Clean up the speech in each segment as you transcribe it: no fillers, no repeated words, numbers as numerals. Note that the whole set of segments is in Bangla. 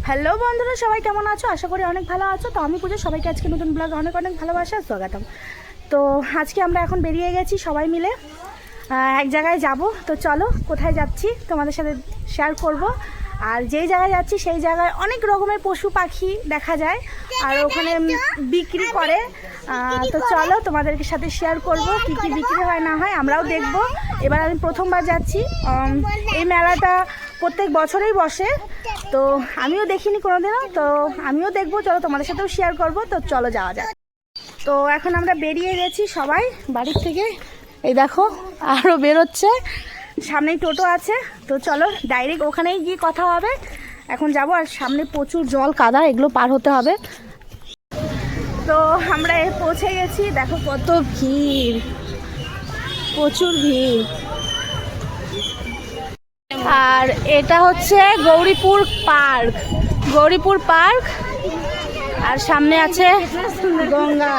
হ্যালো বন্ধুরা, সবাই কেমন আছো? আশা করি অনেক ভালো আছো। তো আমি পুজো সবাইকে আজকে নতুন ব্লগে অনেক অনেক ভালোবাসা স্বাগতম। তো আজকে আমরা এখন বেরিয়ে গেছি সবাই মিলে এক জায়গায় যাব। তো চলো কোথায় যাচ্ছি তোমাদের সাথে শেয়ার করব। আর যেই জায়গায় যাচ্ছি সেই জায়গায় অনেক রকমের পশু পাখি দেখা যায় আর ওখানে বিক্রি করে। তো চলো তোমাদের সাথে শেয়ার করব কি কি বিক্রি হয় না হয়, আমরাও দেখব। এবার আমি প্রথমবার যাচ্ছি। এই মেলাটা প্রত্যেক বছরেই বসে, তো আমিও দেখিনি কোনোদিনও, তো আমিও দেখবো। চলো তোমাদের সাথেও শেয়ার করব। তো চলো যাওয়া যাক। তো এখন আমরা বেরিয়ে গেছি সবাই বাড়ির থেকে। এই দেখো আরও বেরোচ্ছে, সামনেই টোটো আছে। তো চলো ডাইরেক্ট ওখানেই গিয়ে কথা হবে। এখন যাব, আর সামনে প্রচুর জল কাদা, এগুলো পার হতে হবে। তো আমরা পৌঁছে গেছি, দেখো কত ভিড়, প্রচুর ভিড়। আর এটা হচ্ছে গৌরীপুর পার্ক, আর সামনে আছে গঙ্গা।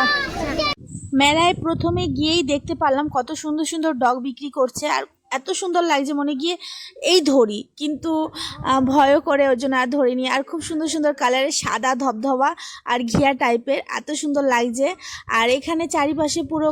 মেলায় প্রথমে গিয়েই দেখতে পারলাম কত সুন্দর সুন্দর ডগ বিক্রি করছে, আর এত সুন্দর লাগছে মনে গিয়ে এই ধরি, কিন্তু ভয়ও করে, ওর জন্য আর ধরিনি। আর খুব সুন্দর সুন্দর কালারের, সাদা ধবধবা আর ঘিয়া টাইপের, এত সুন্দর লাগছে। আর এখানে চারিপাশে পুরো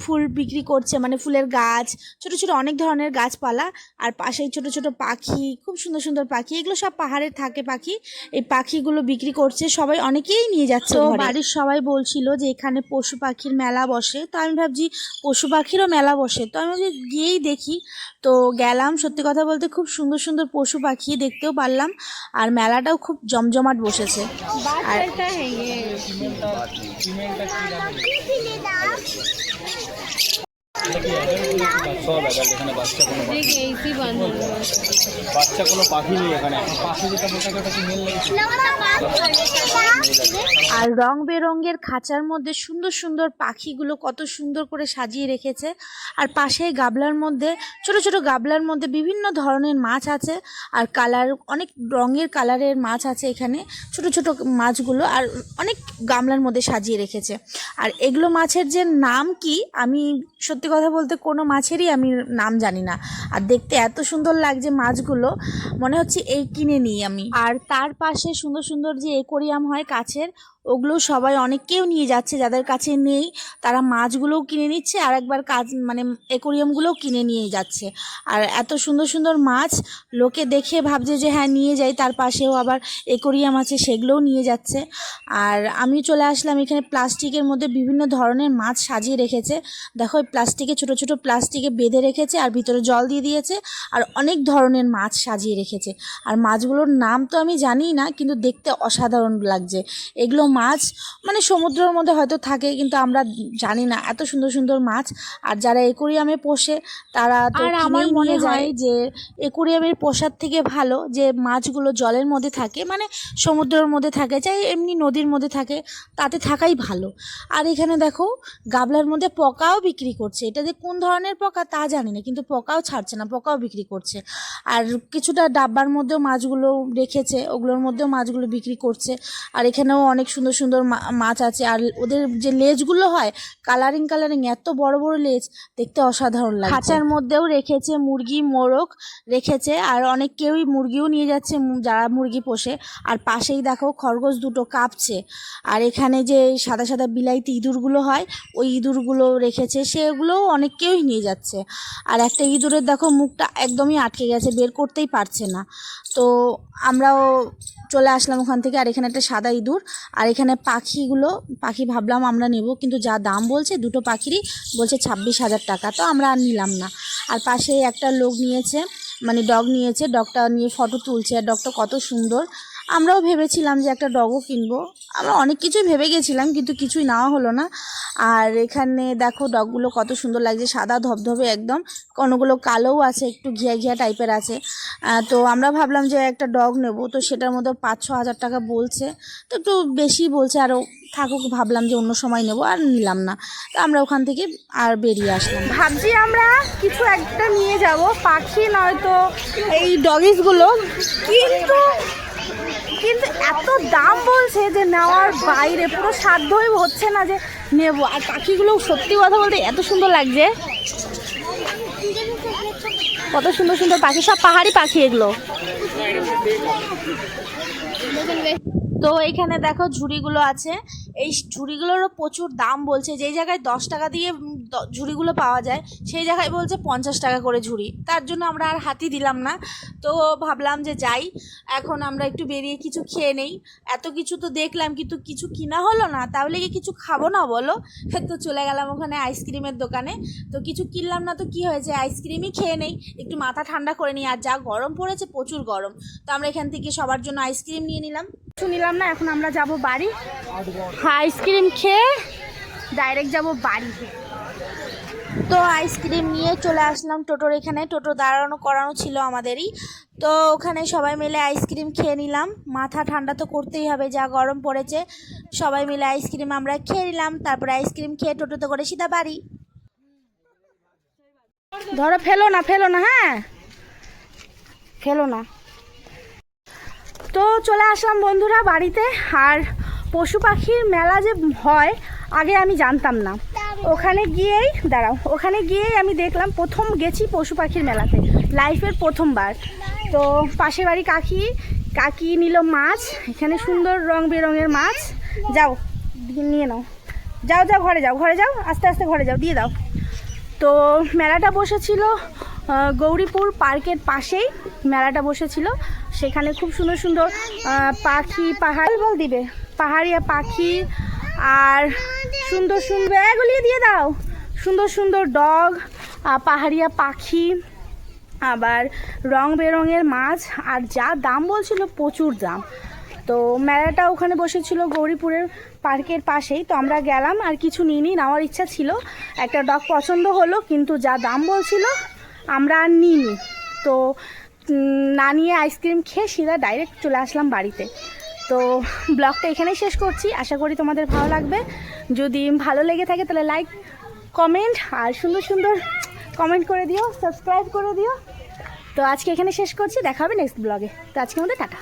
ফুল বিক্রি করছে, মানে ফুলের গাছ, ছোট ছোট অনেক ধরনের গাছপালা, আর পাশেই ছোট ছোট পাখি, খুব সুন্দর সুন্দর পাখি। এগুলো সব পাহাড়ে থাকে পাখি, এই পাখিগুলো বিক্রি করছে সবাই, অনেকেই নিয়ে যাচ্ছে। তো বাড়ির সবাই বলছিল যে এখানে পশু পাখির মেলা বসে, তো আমি ভাবছি পশু পাখিরও মেলা বসে, তো আমি ভাবছি গিয়েই দেখি। তো গেলাম, সত্যি কথা বলতে খুব সুন্দর সুন্দর পশু পাখি দেখতেও পারলাম, আর মেলাটাও খুব জমজমাট বসেছে। আর বাচ্চা কোনো পাখি নেই এখানে, পাখি যেটা আর রং বেরঙের খাঁচার মধ্যে সুন্দর সুন্দর পাখিগুলো কত সুন্দর করে সাজিয়ে রেখেছে। আর পাশে গাবলার মধ্যে, ছোট ছোট গাবলার মধ্যে বিভিন্ন ধরনের মাছ আছে, আর কালার, অনেক রঙের কালারের মাছ আছে এখানে, ছোট ছোট মাছগুলো, আর অনেক গামলার মধ্যে সাজিয়ে রেখেছে। আর এগুলো মাছের যে নাম কি, আমি সত্যি কথা বলতে কোনো মাছেরই আমি নাম জানি না। আর দেখতে এত সুন্দর লাগছে মাছগুলো, মনে হচ্ছে এই কিনে নিই আমি। আর তার পাশে সুন্দর সুন্দর যে অ্যাকোয়ারিয়াম হয় কাছের, ওগুলো সবাই অনেকেও নিয়ে যাচ্ছে, যাদের কাছে নেই তারা মাছগুলোও কিনে নিচ্ছে, আর একবার মানে অ্যাকোয়ারিয়ামগুলোও কিনে নিয়ে যাচ্ছে। আর এত সুন্দর সুন্দর মাছ লোকে দেখে ভাবছে যে হ্যাঁ নিয়ে যাই, তার পাশেও আবার অ্যাকোয়ারিয়াম আছে, সেগুলোও নিয়ে যাচ্ছে। আর আমি চলে আসলাম এখানে, প্লাস্টিকের মধ্যে বিভিন্ন ধরনের মাছ সাজিয়ে রেখেছে। দেখো প্লাস্টিকে, ছোট ছোট প্লাস্টিকে বেঁধে রেখেছে, আর ভিতরে জল দিয়ে দিয়েছে, আর অনেক ধরনের মাছ সাজিয়ে রেখেছে। আর মাছগুলোর নাম তো আমি জানি না, কিন্তু দেখতে অসাধারণ লাগছে। এগুলো মাছ মানে সমুদ্রের মধ্যে হয়তো থাকে, কিন্তু আমরা জানি না, এত সুন্দর সুন্দর মাছ। আর যারা অ্যাকোয়ারিয়ামে পোষে তারা তো, আর আমার মনে হয় যে অ্যাকোয়ারিয়ামের পোষার থেকে ভালো যে মাছগুলো জলের মধ্যে থাকে, মানে সমুদ্রের মধ্যে থাকে, চাই এমনি নদীর মধ্যে থাকে, তাতে থাকাই ভালো। আর এখানে দেখো গাবলার মধ্যে পোকাও বিক্রি করছে, এটা যে কোন ধরনের পোকা তা জানি না, কিন্তু পোকাও ছাড়ছে না, পোকাও বিক্রি করছে। আর কিছুটা ডাব্বার মধ্যেও মাছগুলো রেখেছে, ওগুলোর মধ্যেও মাছগুলো বিক্রি করছে। আর এখানেও অনেক সুন্দর সুন্দর মাছ আছে। আর ওদের যে লেজগুলো হয় কালারিং, এত বড় বড় লেজ, দেখতে অসাধারণ লাগে। খাঁচার মধ্যেও রেখেছে মুরগি, মোরগ রেখেছে, আর অনেক কেউই মুরগিও নিয়ে যাচ্ছে যারা মুরগি পোষে। আর পাশেই দেখো খরগোশ দুটো কাঁপছে। আর এখানে যে সাদা সাদা বিলাইতি ইঁদুরগুলো হয়, ওই ইঁদুরগুলো রেখেছে, সেগুলোও অনেক কেউই নিয়ে যাচ্ছে। আর একটা ইঁদুরের দেখো মুখটা একদমই আটকে গেছে, বের করতেই পারছে না। তো আমরাও চলে আসলাম ওখান থেকে। আর এখানে একটা সাদা ইঁদুর, আর এখানে পাখি ভাবলাম আমরা নেব, কিন্তু যা দাম বলছে দুটো পাখিরই বলছে 26,000 টাকা, তো আমরা আর নিলাম না। আর পাশে একটা লোক নিয়েছে, মানে ডগ নিয়েছে, ডগটা নিয়ে ফটো তুলছে, আর ডগটা কত সুন্দর। আমরাও ভেবেছিলাম যে একটা ডগও কিনবো, আমরা অনেক কিছুই ভেবে গেছিলাম, কিন্তু কিছুই নেওয়া হলো না। আর এখানে দেখো ডগগুলো কত সুন্দর লাগছে, সাদা ধবধবে একদম, কোনোগুলো কালোও আছে, একটু ঘিয়া ঘিয়া টাইপের আছে। তো আমরা ভাবলাম যে একটা ডগ নেব, তো সেটার মধ্যে 5-6 হাজার টাকা বলছে, তো একটু বেশি বলছে, আরও থাকুক, ভাবলাম যে অন্য সময় নেব, আর নিলাম না। তো আমরা ওখান থেকে আর বেরিয়ে আসলাম। ভাবছি আমরা কিছু একটা নিয়ে যাব, পাখি নয়তো এই ডগিসগুলো, কিন্তু এত দাম বলছে যে নেওয়ার বাইরে, পুরো সাধ্যই হচ্ছে না যে নেব। আর পাখিগুলো সত্যি কথা বলতে এত সুন্দর লাগছে, কত সুন্দর সুন্দর পাখি, সব পাহাড়ি পাখি এগুলো। তো এখানে দেখো ঝুড়িগুলো আছে, এই ঝুড়িগুলোরও প্রচুর দাম বলছে। যেই জায়গায় 10 টাকা দিয়ে ঝুড়িগুলো পাওয়া যায় সেই জায়গায় বলছে 50 টাকা করে ঝুড়ি। তার জন্য আমরা আর হাতই দিলাম না। তো ভাবলাম যে যাই, এখন আমরা একটু বেরিয়ে কিছু খেয়ে নেই। এত কিছু তো দেখলাম কিন্তু কিছু কিনা হলো না, তাহলে কি কিছু খাবো না বলো? তো চলে গেলাম ওখানে আইসক্রিমের দোকানে। তো কিছু কিনলাম না তো কি হয়েছে, আইসক্রিমই খেয়ে নেই, একটু মাথা ঠান্ডা করে নিই। আর যা গরম পড়েছে, প্রচুর গরম। তো আমরা এখান থেকে সবার জন্য আইসক্রিম নিয়ে নিলাম। কিছু নিলাম না, এখন আমরা যাব বাড়ি। আইসক্রিম খেয়ে ডাইরেক্ট যাব বাড়িতে। তো আইসক্রিম নিয়ে চলে আসলাম টোটোর এখানে। টোটো দাঁড়ানো করানো ছিল আমাদেরই। তো ওখানে সবাই মিলে আইসক্রিম খেয়ে নিলাম। মাথা ঠান্ডা তো করতেই হবে, যা গরম পড়েছে। সবাই মিলে আইসক্রিম আমরা খেয়ে নিলাম, তারপরে আইসক্রিম খেয়ে টোটোতে করে সিধা বাড়ি। ধরো, ফেলো না, হ্যাঁ ফেলো না। তো চলে আসলাম বন্ধুরা বাড়িতে। আর পশু পাখির মেলা যে হয় আগে আমি জানতাম না। ওখানে গিয়েই আমি দেখলাম, প্রথম গেছি পশু পাখির মেলাতে, লাইফের প্রথমবার। তো পাশের বাড়ি কাকি নিল মাছ, এখানে সুন্দর রং বেরঙের মাছ। যাও নিয়ে নাও, যাও ঘরে যাও, আস্তে আস্তে ঘরে যাও, দিয়ে দাও। তো মেলাটা বসেছিল গৌরীপুর পার্কের পাশেই মেলাটা বসেছিল। সেখানে খুব সুন্দর সুন্দর পাখি, পাহাড়িয়া পাখি, আর সুন্দর সুন্দর এগুলি দিয়ে দাও, সুন্দর সুন্দর ডগ, পাহাড়িয়া পাখি, আবার রং বেরঙের মাছ। আর যা দাম বলছিল, প্রচুর দাম। তো মেলাটা ওখানে বসেছিল গৌরীপুরের পার্কের পাশেই। তো আমরা গেলাম, আর কিছু নিইনি, নেওয়ার ইচ্ছা ছিল। একটা ডগ পছন্দ হলো, কিন্তু যা দাম বলছিল আমরা আর নিইনি। তো না নিয়ে আইসক্রিম খেয়ে সিধা ডাইরেক্ট চলে আসলাম বাড়িতে। তো ব্লগটা এখানেই শেষ করছি, আশা করি তোমাদের ভালো লাগবে। যদি ভালো লেগে থাকে তাহলে লাইক, কমেন্ট আর সুন্দর সুন্দর কমেন্ট করে দিও, সাবস্ক্রাইব করে দিও। তো আজকে এখানে শেষ করছি, দেখা হবে নেক্সট ব্লগে। তো আজকে আমাদের টাটা।